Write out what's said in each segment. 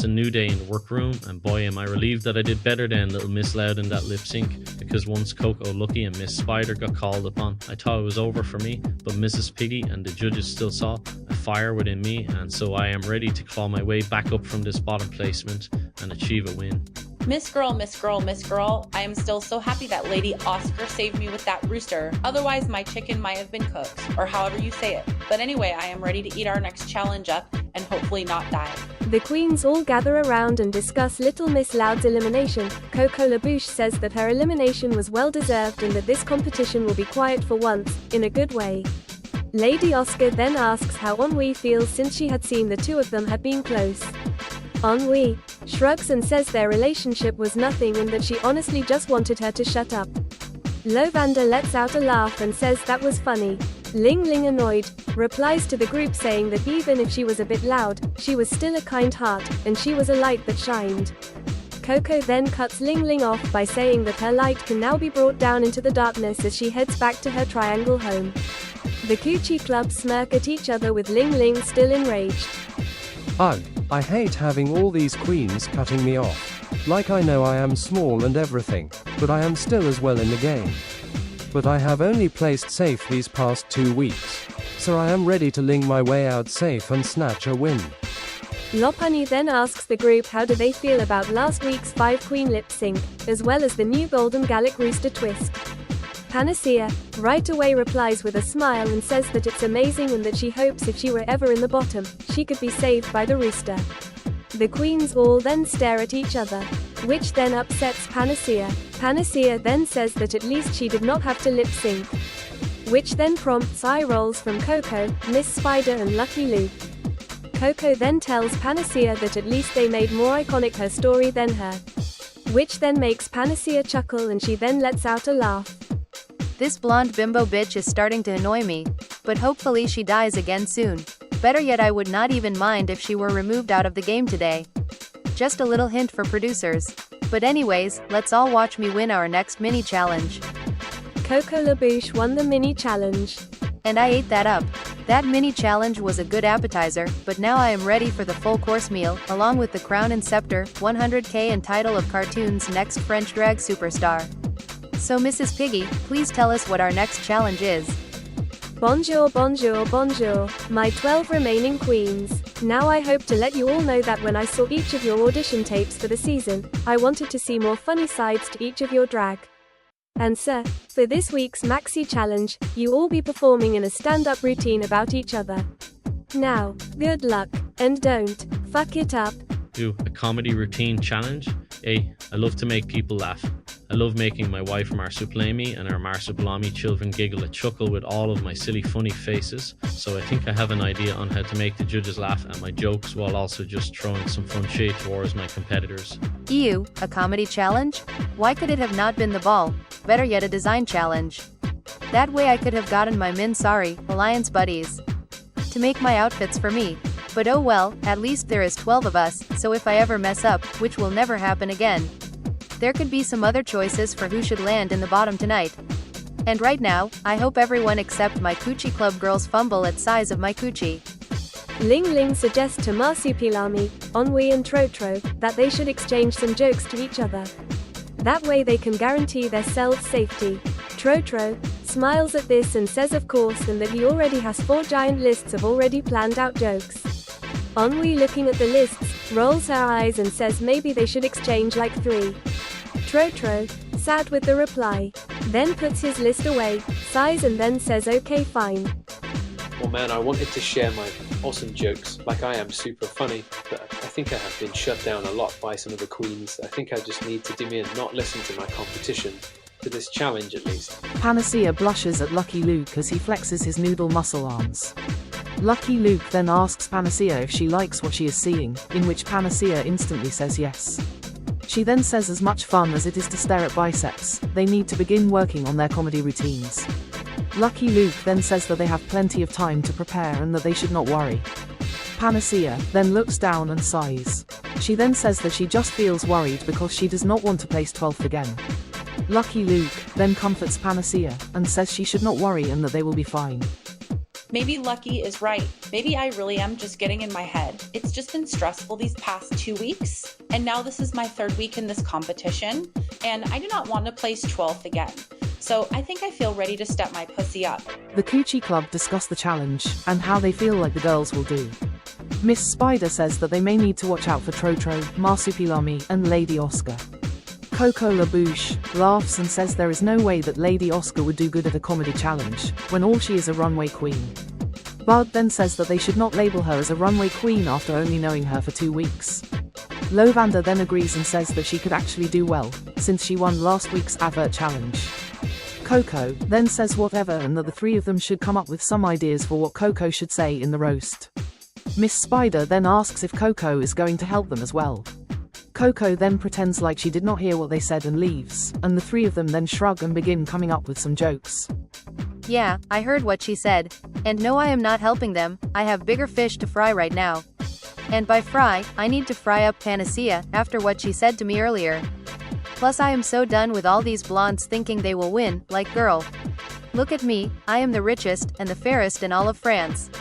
It's a new day in the workroom, and boy am I relieved that I did better than little Miss Loud in that lip sync, because once Coco Lucky and Miss Spider got called upon, I thought it was over for me, but Mrs. Piggy and the judges still saw a fire within me, and so I am ready to claw my way back up from this bottom placement and achieve a win. Miss Girl, Miss Girl, Miss Girl, I am still so happy that Lady Oscar saved me with that rooster, otherwise my chicken might have been cooked, or however you say it. But anyway, I am ready to eat our next challenge up, and hopefully not die. The queens all gather around and discuss Little Miss Loud's elimination. Coco LaBouche says that her elimination was well deserved and that this competition will be quiet for once, in a good way. Lady Oscar then asks how Ennui feels since she had seen the two of them had been close. Ennui shrugs and says their relationship was nothing and that she honestly just wanted her to shut up. Lavender lets out a laugh and says that was funny. Ling Ling, annoyed, replies to the group saying that even if she was a bit loud, she was still a kind heart, and she was a light that shined. Coco then cuts Ling Ling off by saying that her light can now be brought down into the darkness as she heads back to her triangle home. The Coochie Club smirk at each other with Ling Ling still enraged. Ugh, I hate having all these queens cutting me off. Like, I know I am small and everything, but I am still as well in the game. But I have only placed safe these past 2 weeks, so I am ready to ling my way out safe and snatch a win. Lopunny then asks the group how do they feel about last week's 5-queen lip sync, as well as the new Golden Gallic Rooster twist. Panacea right away replies with a smile and says that it's amazing and that she hopes if she were ever in the bottom, she could be saved by the rooster. The queens all then stare at each other, which then upsets Panacea. Panacea then says that at least she did not have to lip sync, which then prompts eye rolls from Coco, Miss Spider and Lucky Luke. Coco then tells Panacea that at least they made more iconic her story than her, which then makes Panacea chuckle and she then lets out a laugh. This blonde bimbo bitch is starting to annoy me, but hopefully she dies again soon. Better yet, I would not even mind if she were removed out of the game today. Just a little hint for producers. But anyways, let's all watch me win our next mini challenge. Coco LaBouche won the mini challenge. And I ate that up. That mini challenge was a good appetizer, but now I am ready for the full course meal, along with the crown and scepter, 100k and title of cartoon's next French drag superstar. So Mrs. Piggy, please tell us what our next challenge is. Bonjour, bonjour, bonjour, my 12 remaining queens. Now I hope to let you all know that when I saw each of your audition tapes for the season, I wanted to see more funny sides to each of your drag. And sir, for this week's Maxi Challenge, you all be performing in a stand-up routine about each other. Now, good luck, and don't fuck it up. Do a comedy routine challenge? Hey, I love to make people laugh. I love making my wife Marsupilami and our Marsupilami children giggle and chuckle with all of my silly funny faces, so I think I have an idea on how to make the judges laugh at my jokes while also just throwing some fun shade towards my competitors. Ew, a comedy challenge? Why could it have not been the ball? Better yet, a design challenge. That way I could have gotten my Minsari Alliance buddies to make my outfits for me. But oh well, at least there is 12 of us, so if I ever mess up, which will never happen again, there could be some other choices for who should land in the bottom tonight. And right now, I hope everyone except my Coochie Club girls fumble at size of my coochie. Ling Ling suggests to Marsupilami, Ennui and Trotro that they should exchange some jokes to each other. That way they can guarantee their selves safety. Trotro smiles at this and says of course, and that he already has 4 giant lists of already planned out jokes. Ennui, looking at the lists, rolls her eyes and says maybe they should exchange like 3. Trotro, sad with the reply, then puts his list away, sighs and then says okay fine. Well man, I wanted to share my awesome jokes, like I am super funny, but I think I have been shut down a lot by some of the queens. I think I just need to dim in, not listen to my competition, to this challenge at least. Panacea blushes at Lucky Luke as he flexes his noodle muscle arms. Lucky Luke then asks Panacea if she likes what she is seeing, in which Panacea instantly says yes. She then says as much fun as it is to stare at biceps, they need to begin working on their comedy routines. Lucky Luke then says that they have plenty of time to prepare and that they should not worry. Panacea then looks down and sighs. She then says that she just feels worried because she does not want to place 12th again. Lucky Luke then comforts Panacea and says she should not worry and that they will be fine. Maybe Lucky is right. Maybe I really am just getting in my head. It's just been stressful these past 2 weeks, and now this is my 3rd week in this competition, and I do not want to place 12th again. So I think I feel ready to step my pussy up. The Coochie Club discuss the challenge and how they feel like the girls will do. Miss Spider says that they may need to watch out for Trotro, Marsupilami, and Lady Oscar. Coco LaBouche laughs and says there is no way that Lady Oscar would do good at a comedy challenge, when all she is a runway queen. Bud then says that they should not label her as a runway queen after only knowing her for 2 weeks. Lovander then agrees and says that she could actually do well, since she won last week's advert challenge. Coco then says whatever and that the 3 of them should come up with some ideas for what Coco should say in the roast. Miss Spider then asks if Coco is going to help them as well. Coco then pretends like she did not hear what they said and leaves, and the 3 of them then shrug and begin coming up with some jokes. Yeah, I heard what she said. And no, I am not helping them, I have bigger fish to fry right now. And by fry, I need to fry up Panacea, after what she said to me earlier. Plus I am so done with all these blondes thinking they will win, like girl. Look at me, I am the richest, and the fairest in all of France.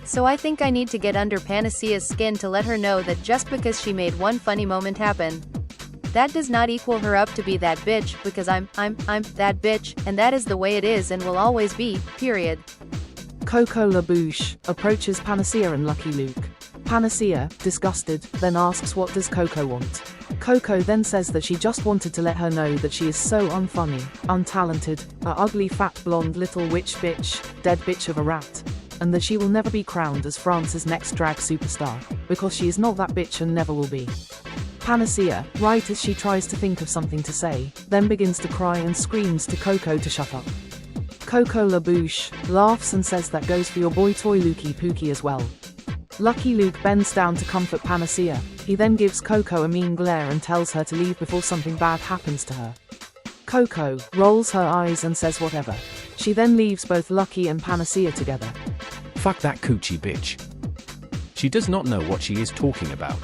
So I think I need to get under Panacea's skin to let her know that just because she made one funny moment happen, that does not equal her up to be that bitch, because I'm that bitch, and that is the way it is and will always be, period. Coco LaBouche approaches Panacea and Lucky Luke. Panacea, disgusted, then asks what does Coco want. Coco then says that she just wanted to let her know that she is so unfunny, untalented, a ugly fat blonde little witch bitch, dead bitch of a rat, and that she will never be crowned as France's next drag superstar, because she is not that bitch and never will be. Panacea, right as she tries to think of something to say, then begins to cry and screams to Coco to shut up. Coco LaBouche laughs and says that goes for your boy toy Lukey Pookie as well. Lucky Luke bends down to comfort Panacea. He then gives Coco a mean glare and tells her to leave before something bad happens to her. Coco rolls her eyes and says whatever. She then leaves both Lucky and Panacea together. Fuck that coochie bitch. She does not know what she is talking about.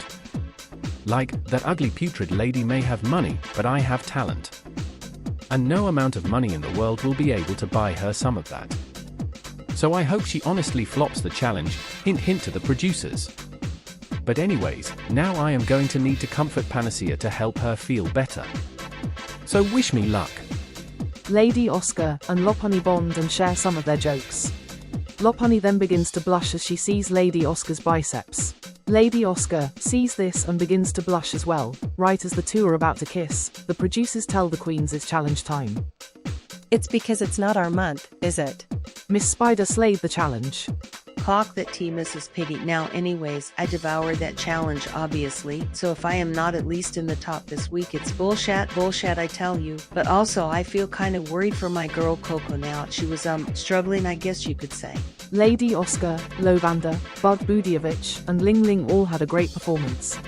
Like, that ugly putrid lady may have money, but I have talent. And no amount of money in the world will be able to buy her some of that. So I hope she honestly flops the challenge, hint hint to the producers. But anyways, now I am going to need to comfort Panacea to help her feel better. So wish me luck. Lady Oscar and Lopunny bond and share some of their jokes. Lopunny then begins to blush as she sees Lady Oscar's biceps. Lady Oscar sees this and begins to blush as well. Right as the 2 are about to kiss, the producers tell the queens it's challenge time. It's because it's not our month, is it? Miss Spider slayed the challenge. Clock that tea, Mrs. Piggy. Now anyways, I devoured that challenge obviously, so if I am not at least in the top this week, it's bullshit I tell you. But also I feel kind of worried for my girl Coco now. She was struggling, I guess you could say. Lady Oscar, Lovander, Bud Budievich, and Ling Ling all had a great performance.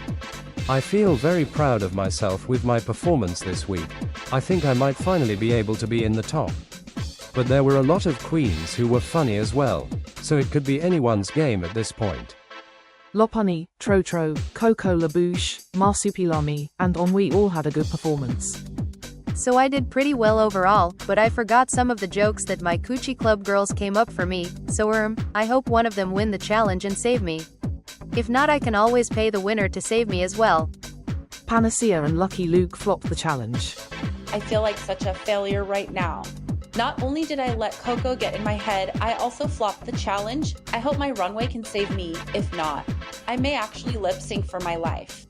I feel very proud of myself with my performance this week. I think I might finally be able to be in the top. But there were a lot of queens who were funny as well, so it could be anyone's game at this point. Lopunny, Trotro, Coco LaBouche, Marsupilami, and Ennui all had a good performance. So I did pretty well overall, but I forgot some of the jokes that my Coochie Club girls came up for me, so I hope one of them win the challenge and save me. If not, I can always pay the winner to save me as well. Panacea and Lucky Luke flopped the challenge. I feel like such a failure right now. Not only did I let Coco get in my head, I also flopped the challenge. I hope my runway can save me. If not, I may actually lip sync for my life.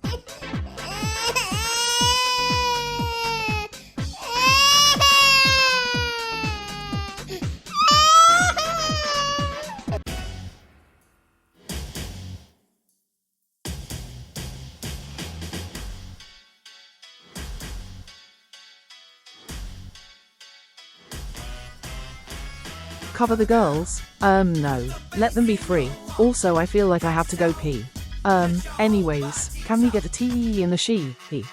Cover the girls? No. Let them be free. Also, I feel like I have to go pee. Anyways, can we get a T in the she? He.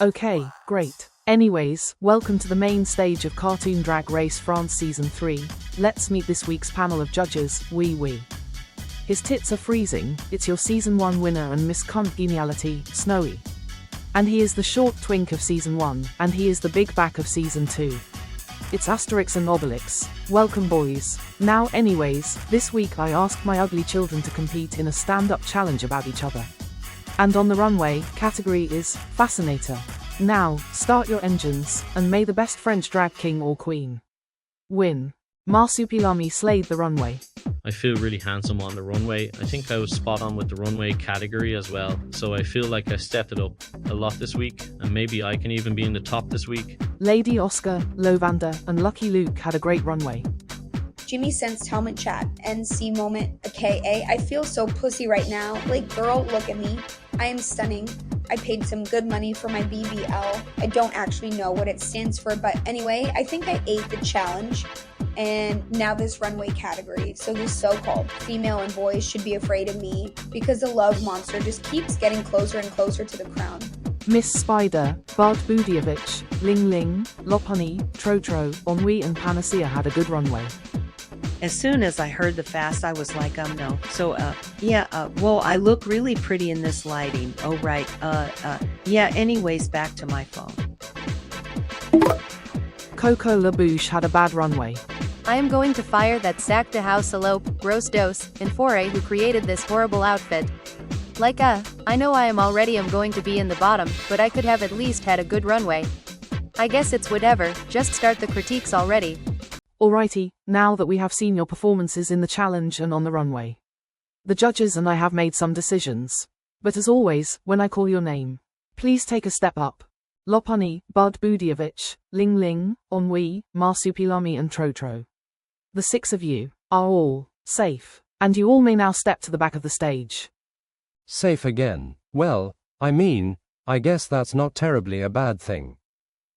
Okay, great. Anyways, welcome to the main stage of Cartoon Drag Race France Season 3. Let's meet this week's panel of judges, wee. His tits are freezing, it's your Season 1 winner and Miss Congeniality, Snowy. And he is the short twink of Season 1, and he is the big back of Season 2. It's Asterix and Obelix. Welcome boys. Now anyways, this week I asked my ugly children to compete in a stand-up challenge about each other. And on the runway, category is Fascinator. Now, start your engines, and may the best French drag king or queen win. Marsupilami slayed the runway. I feel really handsome on the runway. I think I was spot on with the runway category as well, so I feel like I stepped it up a lot this week, and maybe I can even be in the top this week. Lady Oscar, Lovander, and Lucky Luke had a great runway. Jimmy sensed helmet chat, NC moment, aka I feel so pussy right now. Like girl, look at me. I am stunning. I paid some good money for my BBL. I don't actually know what it stands for, but anyway, I think I ate the challenge. And now this runway category. So this so-called female and boys should be afraid of me because the love monster just keeps getting closer and closer to the crown. Miss Spider, Bart Budievich, Ling Ling, Lopunny, Trotro, Ennui and Panacea had a good runway. As soon as I heard the fast, I was like, no. So, well, I look really pretty in this lighting. Oh, right. Yeah, anyways, back to my phone. Coco LaBouche had a bad runway. I am going to fire that sack de house elope, gross dose, and foray who created this horrible outfit. I know I am going to be in the bottom, but I could have at least had a good runway. I guess it's whatever, just start the critiques already. Alrighty, now that we have seen your performances in the challenge and on the runway, the judges and I have made some decisions. But as always, when I call your name, please take a step up. Lopunny, Bud Budievich, Ling Ling, Ennui, Marsupilami and Trotro. The 6 of you are all safe, and you all may now step to the back of the stage. Safe again. Well, I guess that's not terribly a bad thing.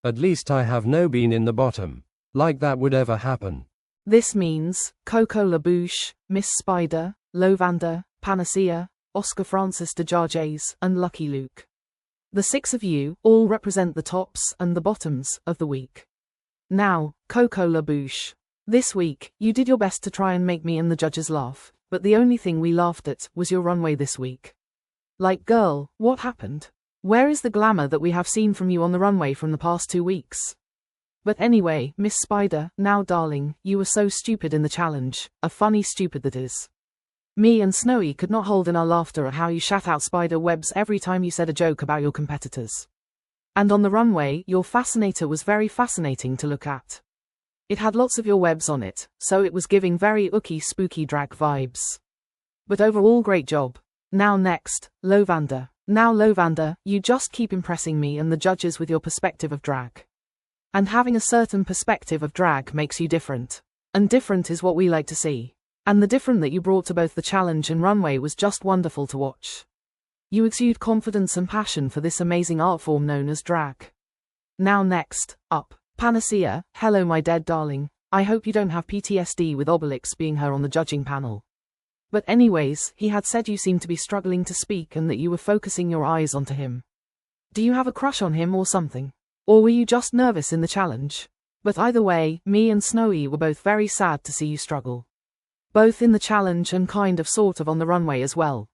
At least I have no been in the bottom. Like that would ever happen. This means Coco LaBouche, Miss Spider, Lovander, Panacea, Oscar Francis de Jarges, and Lucky Luke. The 6 of you all represent the tops and the bottoms of the week. Now, Coco LaBouche. This week, you did your best to try and make me and the judges laugh, but the only thing we laughed at was your runway this week. Like, girl, what happened? Where is the glamour that we have seen from you on the runway from the past 2 weeks? But anyway, Miss Spider, now darling, you were so stupid in the challenge, a funny stupid that is. Me and Snowy could not hold in our laughter at how you shat out spider webs every time you said a joke about your competitors. And on the runway, your fascinator was very fascinating to look at. It had lots of your webs on it, so it was giving very ooky spooky drag vibes. But overall great job. Now next, Lovander. Now Lovander, you just keep impressing me and the judges with your perspective of drag. And having a certain perspective of drag makes you different. And different is what we like to see. And the different that you brought to both the challenge and runway was just wonderful to watch. You exude confidence and passion for this amazing art form known as drag. Now next, up, Panacea. Hello my dead darling, I hope you don't have PTSD with Obelix being her on the judging panel. But anyways, he had said you seemed to be struggling to speak and that you were focusing your eyes onto him. Do you have a crush on him or something? Or were you just nervous in the challenge? But either way, me and Snowy were both very sad to see you struggle. Both in the challenge and kind of sort of on the runway as well.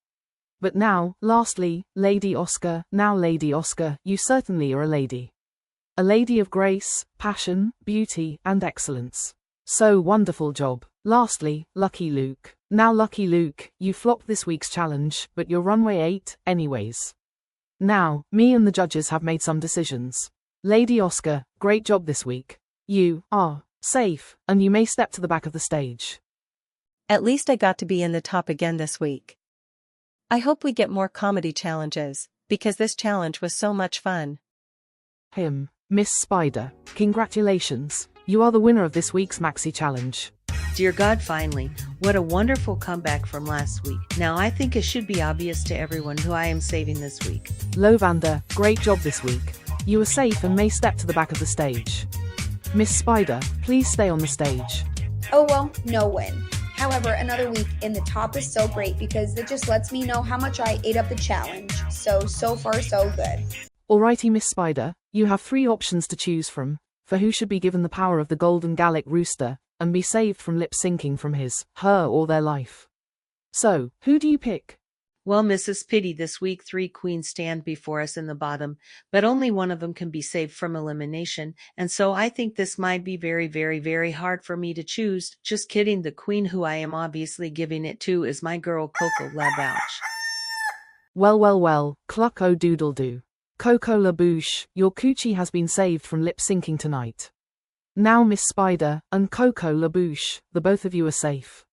But now, lastly, Lady Oscar. Now Lady Oscar, you certainly are a lady. A lady of grace, passion, beauty, and excellence. So wonderful job. Lastly, Lucky Luke. Now Lucky Luke, you flopped this week's challenge, but your runway 8, anyways. Now, me and the judges have made some decisions. Lady Oscar, great job this week. You are safe, and you may step to the back of the stage. At least I got to be in the top again this week. I hope we get more comedy challenges, because this challenge was so much fun. Miss Spider, congratulations. You are the winner of this week's Maxi Challenge. Dear God, finally, what a wonderful comeback from last week. Now I think it should be obvious to everyone who I am saving this week. Lovander, great job this week. You are safe and may step to the back of the stage. Miss Spider, please stay on the stage. Oh well, no win. However, another week in the top is so great because it just lets me know how much I ate up the challenge. So far so good. Alrighty Miss Spider, you have 3 options to choose from, for who should be given the power of the Golden Gallic Rooster, and be saved from lip-syncing from his, her or their life. So, who do you pick? Well, Mrs. Pity, this week 3 queens stand before us in the bottom, but only one of them can be saved from elimination, and so I think this might be very, very, very hard for me to choose. Just kidding, the queen who I am obviously giving it to is my girl Coco Labouche. Well, cluck-o-doodle-doo. Coco Labouche, your coochie has been saved from lip-syncing tonight. Now Miss Spider and Coco Labouche, the both of you are safe,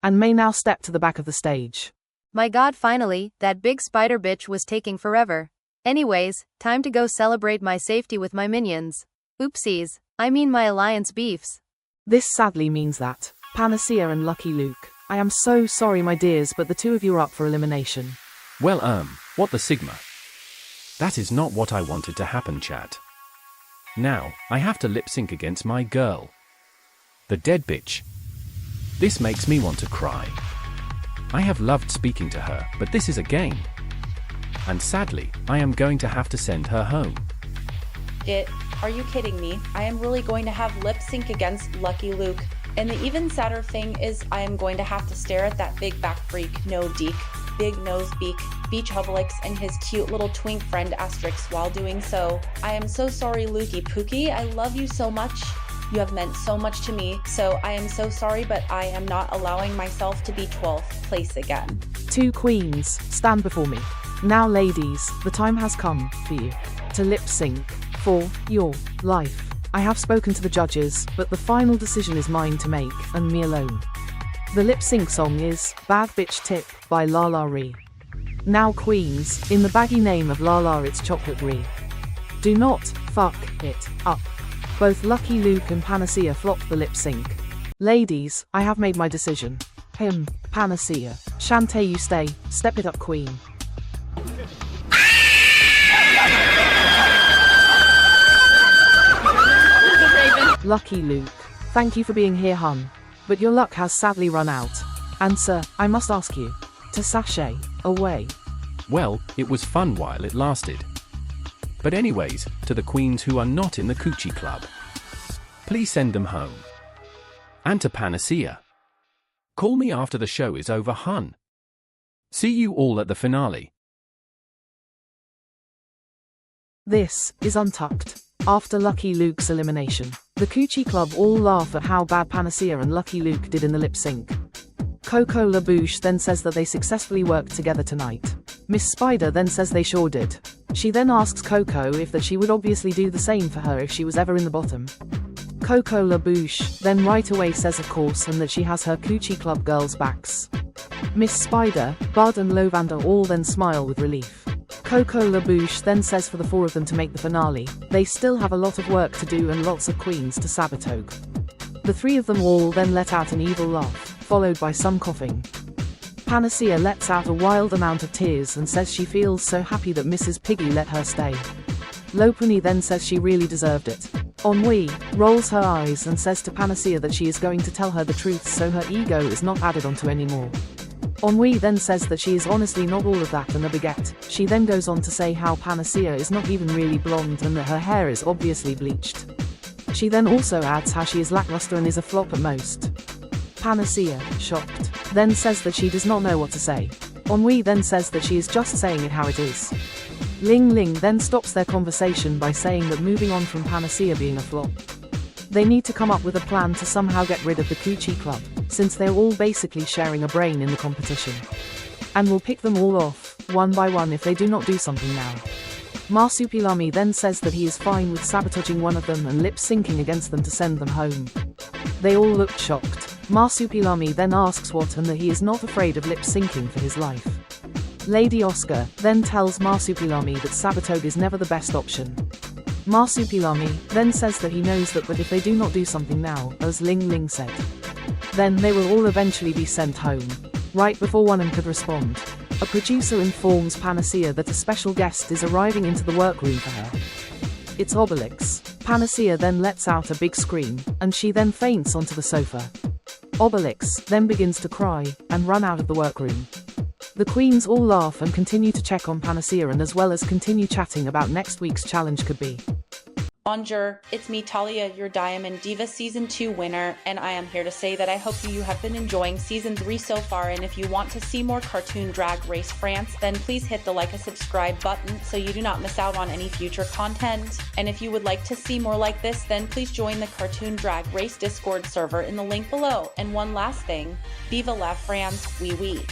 and may now step to the back of the stage. My god, finally, that big spider bitch was taking forever. Anyways, time to go celebrate my safety with my minions. Oopsies, I mean my alliance beefs. This sadly means that, Panacea and Lucky Luke, I am so sorry my dears, but the two of you are up for elimination. Well, what the Sigma? That is not what I wanted to happen, chat. Now, I have to lip sync against my girl. The dead bitch. This makes me want to cry. I have loved speaking to her, but this is a game. And sadly, I am going to have to send her home. Are you kidding me? I am really going to have lip sync against Lucky Luke. And the even sadder thing is I am going to have to stare at that big back freak, no deek, big nose beak, Beach Hubblix, and his cute little twink friend Asterix while doing so. I am so sorry, Lukey Pookie. I love you so much. You have meant so much to me, so I am so sorry, but I am not allowing myself to be 12th place again. 2 queens, stand before me. Now ladies, the time has come for you to lip sync for your life. I have spoken to the judges, but the final decision is mine to make, and me alone. The lip sync song is Bad Bitch Tip by La La Ree. Now queens, in the baggy name of La La it's Chocolate Ree. Do not fuck it up. Both Lucky Luke and Panacea flopped the lip sync. Ladies, I have made my decision. Panacea. Shantae, you stay. Step it up, queen. Lucky Luke. Thank you for being here, hun. But your luck has sadly run out. And sir, I must ask you to sashay away. Well, it was fun while it lasted. But anyways, to the queens who are not in the Coochie Club, please send them home. And to Panacea, call me after the show is over, hun. See you all at the finale. This is Untucked. After Lucky Luke's elimination, the Coochie Club all laugh at how bad Panacea and Lucky Luke did in the lip sync. Coco Labouche then says that they successfully worked together tonight. Miss Spider then says they sure did. She then asks Coco if that she would obviously do the same for her if she was ever in the bottom. Coco Labouche then right away says of course and that she has her Coochie Club girls' backs. Miss Spider, Bud and Lovander all then smile with relief. Coco Labouche then says for the 4 of them to make the finale, they still have a lot of work to do and lots of queens to sabotage. The 3 of them all then let out an evil laugh, followed by some coughing. Panacea lets out a wild amount of tears and says she feels so happy that Mrs. Piggy let her stay. Lopuni then says she really deserved it. Ennui rolls her eyes and says to Panacea that she is going to tell her the truth so her ego is not added onto anymore. Ennui then says that she is honestly not all of that and a baguette. She then goes on to say how Panacea is not even really blonde and that her hair is obviously bleached. She then also adds how she is lackluster and is a flop at most. Panacea, shocked, then says that she does not know what to say. Ennui then says that she is just saying it how it is. Ling Ling then stops their conversation by saying that moving on from Panacea being a flop, they need to come up with a plan to somehow get rid of the Coochie Club, since they're all basically sharing a brain in the competition. And will pick them all off, one by one if they do not do something now. Marsupilami then says that he is fine with sabotaging one of them and lip-syncing against them to send them home. They all looked shocked. Marsupilami then asks what and that he is not afraid of lip-syncing for his life. Lady Oscar then tells Marsupilami that sabotage is never the best option. Marsupilami then says that he knows that but if they do not do something now, as Ling Ling said, then they will all eventually be sent home. Right before one of them could respond, a producer informs Panacea that a special guest is arriving into the workroom for her. It's Obelix. Panacea then lets out a big scream, and she then faints onto the sofa. Obelix then begins to cry, and run out of the workroom. The queens all laugh and continue to check on Panacea and as well as continue chatting about next week's challenge could be. Bonjour, it's me Talia, your Diamond Diva Season 2 winner, and I am here to say that I hope you have been enjoying Season 3 so far, and if you want to see more Cartoon Drag Race France, then please hit the like and subscribe button so you do not miss out on any future content. And if you would like to see more like this, then please join the Cartoon Drag Race Discord server in the link below. And one last thing, Viva la France, oui oui.